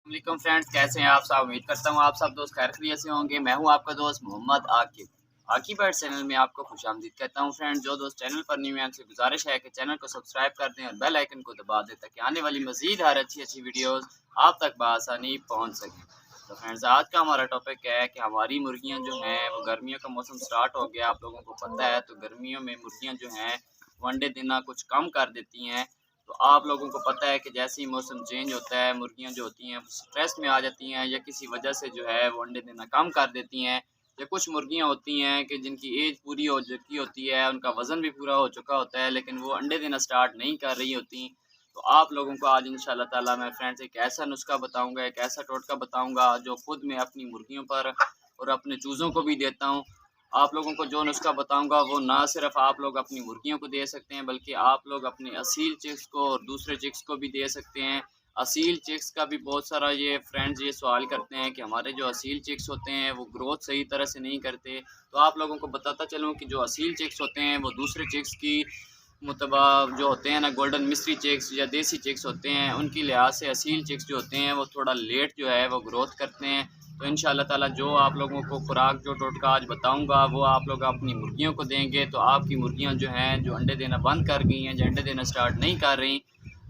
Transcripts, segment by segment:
वालेकुम फ्रेंड्स, कैसे हैं आप सब। उम्मीद करता हूँ आप सब दोस्त खैर खैरियत से होंगे। मैं हूँ आपका दोस्त मोहम्मद आकिब। आकिब बर्ड चैनल में आपको खुशामदीद कहता हूँ। फ्रेंड्स, जो दोस्त चैनल पर न्यू हैं उनसे गुजारिश है कि चैनल को सब्सक्राइब कर दें और बेल आइकन को दबा दें ताकि आने वाली मजीद हर अच्छी वीडियोस आप तक बआसानी पहुँच सकें। तो फ्रेंड्स, आज का हमारा टॉपिक क्या है कि हमारी मुर्गियाँ जो हैं वो गर्मियों का मौसम स्टार्ट हो गया, आप लोगों को पता है। तो गर्मियों में मुर्गियाँ जो हैं वो अंडे देना कुछ कम कर देती हैं। तो आप लोगों को पता है कि जैसे ही मौसम चेंज होता है, मुर्गियां जो होती हैं स्ट्रेस में आ जाती हैं या किसी वजह से जो है वो अंडे देना कम कर देती हैं। या कुछ मुर्गियां होती हैं कि जिनकी एज पूरी हो चुकी होती है, उनका वज़न भी पूरा हो चुका होता है, लेकिन वो अंडे देना स्टार्ट नहीं कर रही होती। तो आप लोगों को आज इंशाल्लाह ताला मैं फ्रेंड्स एक ऐसा नुस्खा बताऊँगा, एक ऐसा टोटका बताऊँगा जो खुद मैं अपनी मुर्गियों पर और अपने चूज़ों को भी देता हूँ। आप लोगों को जो नुस्खा बताऊँगा वो ना सिर्फ़ आप लोग अपनी मुर्गियों को दे सकते हैं, बल्कि आप लोग अपने असील चिक्स को और दूसरे चिक्स को भी दे सकते हैं। असील चिक्स का भी बहुत सारा ये फ्रेंड्स ये सवाल करते हैं कि हमारे जो असील चिक्स होते हैं वो ग्रोथ सही तरह से नहीं करते। तो आप लोगों को बताता चलूँ कि जो असील चिक्स होते हैं वो दूसरे चिक्स की मुतबा जो होते हैं ना, गोल्डन मिस्री चिक्स या देसी चिक्स होते हैं, उनकी लिहाज से असील चिक्स जो होते हैं वो थोड़ा लेट जो है वो ग्रोथ करते हैं। तो इंशाल्लाह ताला जो आप लोगों को खुराक जो टोटका आज बताऊंगा वो आप लोग अपनी मुर्गियों को देंगे तो आपकी मुर्गियां जो हैं जो अंडे देना बंद कर गई हैं, जो अंडे देना स्टार्ट नहीं कर रही,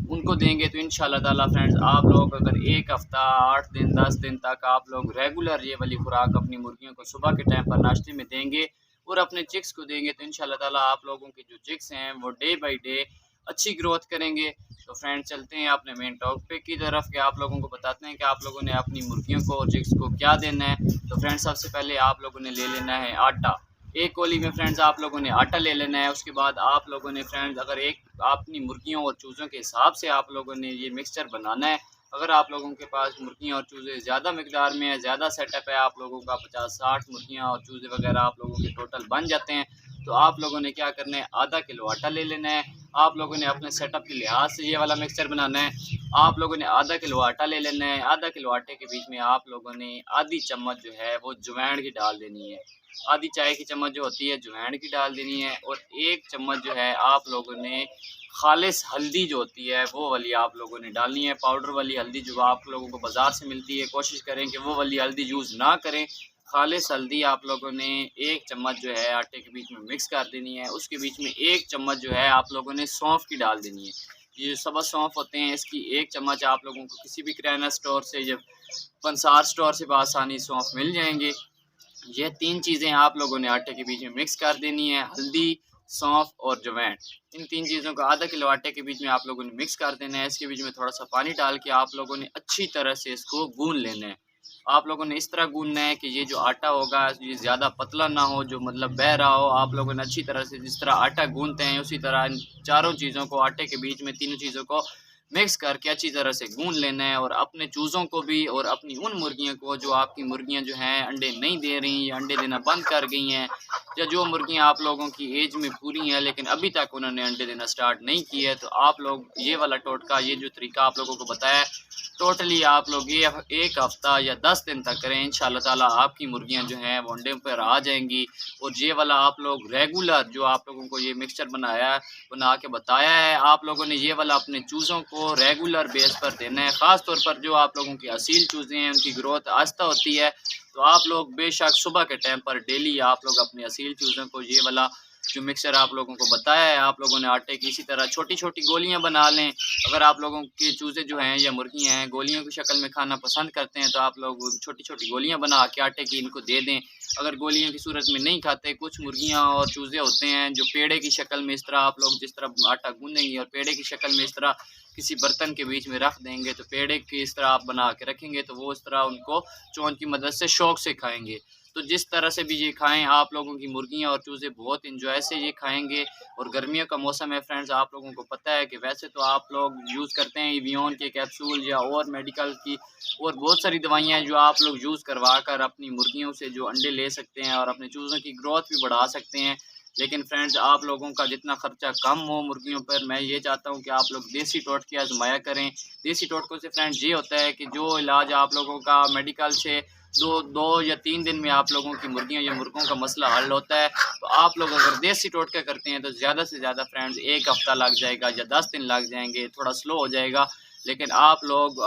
उनको देंगे। तो इंशाल्लाह ताला फ्रेंड्स, आप लोग अगर एक हफ़्ता 8 दिन 10 दिन तक आप लोग रेगुलर ये वाली खुराक अपनी मुर्गियों को सुबह के टाइम पर नाश्ते में देंगे और अपने चिक्स को देंगे, तो इंशाल्लाह ताला आप लोगों के जो चिक्स हैं वो डे बाय डे अच्छी ग्रोथ करेंगे। तो फ्रेंड्स, चलते हैं अपने मेन टॉपिक की तरफ कि आप लोगों को बताते हैं कि आप लोगों ने अपनी मुर्गियों को और चिक्स को क्या देना है। तो फ्रेंड्स, सबसे पहले आप लोगों ने ले लेना है आटा। एक कोली में फ्रेंड्स आप लोगों ने आटा ले लेना है। उसके बाद आप लोगों ने फ्रेंड्स अगर एक अपनी मुर्गियों और चूज़ों के हिसाब से आप लोगों ने ये मिक्सचर बनाना है। अगर आप लोगों के पास मुर्गियाँ और चूज़े ज़्यादा मकदार में है, ज़्यादा सेटअप है, आप लोगों का 50-60 मुर्गियाँ और चूज़े वगैरह आप लोगों के टोटल बन जाते हैं, तो आप लोगों ने क्या करना है, आधा किलो आटा ले लेना है। आप लोगों ने अपने सेटअप के लिहाज से ये वाला मिक्सचर बनाना है। आप लोगों ने आधा किलो आटा ले लेना है। आधा किलो आटे के बीच में आप लोगों ने आधी चम्मच जो है वो अजवाइन की डाल देनी है। आधी चाय की चम्मच जो होती है अजवाइन की डाल देनी है। और एक चम्मच जो है आप लोगों ने खालिस हल्दी जो होती है वो वाली आप लोगों ने डालनी है। पाउडर वाली हल्दी जो आप लोगों को बाज़ार से मिलती है, कोशिश करें कि वो वाली हल्दी यूज़ ना करें। खालिस हल्दी आप लोगों ने एक चम्मच जो है आटे के बीच में मिक्स कर देनी है। उसके बीच में एक चम्मच जो है आप लोगों ने सौंफ की डाल देनी है। ये जो सबज़ सौंफ होते हैं इसकी एक चम्मच आप लोगों को किसी भी किराना स्टोर से या पंसार स्टोर से बआसानी सौंफ मिल जाएंगे। ये 3 चीज़ें आप लोगों ने आटे के बीच में मिक्स कर देनी है, हल्दी, सौंफ और अजवाइन। इन 3 चीज़ों को आधा किलो आटे के बीच में आप लोगों ने मिक्स कर देना है। इसके बीच में थोड़ा-सा पानी डाल के आप लोगों ने अच्छी तरह से इसको गूँध लेना है। आप लोगों ने इस तरह गूँधना है कि ये जो आटा होगा ये ज़्यादा पतला ना हो, जो मतलब बह रहा हो। आप लोगों ने अच्छी तरह से जिस तरह आटा गूँधते हैं उसी तरह इन चारों चीज़ों को आटे के बीच में तीनों चीज़ों को मिक्स करके अच्छी तरह से गूँध लेना है। और अपने चूज़ों को भी और अपनी उन मुर्गियों को जो आपकी मुर्गियाँ जो हैं अंडे नहीं दे रही या अंडे देना बंद कर गई हैं, या जो मुर्गियाँ आप लोगों की एज में पूरी हैं लेकिन अभी तक उन्होंने अंडे देना स्टार्ट नहीं किया है, तो आप लोग ये वाला टोटका, ये जो तरीका आप लोगों को बताया है, टोटली आप लोग ये एक हफ़्ता या 10 दिन तक करें। इंशाल्लाह ताला आपकी मुर्गियाँ जो हैं वो अंडे पर आ जाएंगी। और ये वाला आप लोग रेगुलर जो आप लोगों को ये मिक्सचर बना के बताया है, आप लोगों ने ये वाला अपने चूज़ों को रेगुलर बेस पर देना है। ख़ास तौर पर जो आप लोगों की असील चूज़ें हैं उनकी ग्रोथ आहिस्ता होती है, तो आप लोग बेशक सुबह के टाइम पर डेली आप लोग अपनी असील चूज़ों को ये वाला जो मिक्सचर आप लोगों को बताया है, आप लोगों ने आटे की इसी तरह छोटी-छोटी गोलियाँ बना लें। अगर आप लोगों के चूज़े जो हैं या मुर्गियाँ हैं गोलियों की शक्ल में खाना पसंद करते हैं, तो आप लोग छोटी-छोटी गोलियाँ बना के आटे की इनको दे दें। अगर गोलियों की सूरत में नहीं खाते, कुछ मुर्गियाँ और चूज़े होते हैं जो पेड़े की शक्ल में इस तरह आप लोग जिस तरह आटा गूँधेंगे और पेड़े की शक्ल में इस तरह किसी बर्तन के बीच में रख देंगे, तो पेड़े की इस तरह आप बना के रखेंगे तो वो इस तरह उनको चोंच की मदद से शौक से खाएँगे। तो जिस तरह से भी ये खाएँ, आप लोगों की मुर्गियाँ और चूज़े बहुत एन्जॉय से ये खाएँगे। और गर्मियों का मौसम है फ्रेंड्स, आप लोगों को पता है कि वैसे तो आप लोग यूज़ करते हैं एवियन के कैप्सूल या और मेडिकल की और बहुत सारी दवाइयाँ हैं जो आप लोग यूज़ करवा कर अपनी मुर्गियों से जो अंडे ले सकते हैं और अपने चूज़ों की ग्रोथ भी बढ़ा सकते हैं। लेकिन फ्रेंड्स, आप लोगों का जितना खर्चा कम हो मुर्गियों पर, मैं ये चाहता हूँ कि आप लोग देसी टोटके आजमाया करें। देसी टोटकों से फ्रेंड्स ये होता है कि जो इलाज आप लोगों का मेडिकल से 2 या 3 दिन में आप लोगों की मुर्गियों या मुर्गों का मसला हल होता है, तो आप लोग अगर देसी टोटका करते हैं तो ज़्यादा से ज़्यादा फ्रेंड्स 1 हफ़्ता लग जाएगा या 10 दिन लग जाएँगे, थोड़ा स्लो हो जाएगा। लेकिन आप लोग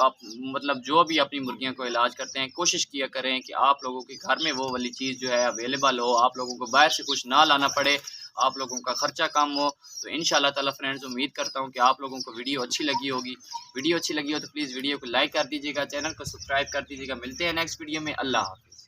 मतलब जो भी अपनी मुर्गियों को इलाज करते हैं, कोशिश किया करें कि आप लोगों के घर में वो वाली चीज़ जो है अवेलेबल हो, आप लोगों को बाहर से कुछ ना लाना पड़े, आप लोगों का खर्चा कम हो। तो इंशाल्लाह ताला फ्रेंड्स उम्मीद करता हूँ कि आप लोगों को वीडियो अच्छी लगी होगी। वीडियो अच्छी लगी हो तो प्लीज़ वीडियो को लाइक कर दीजिएगा, चैनल को सब्सक्राइब कर दीजिएगा। मिलते हैं नेक्स्ट वीडियो में। अल्लाह हाफ़िज़।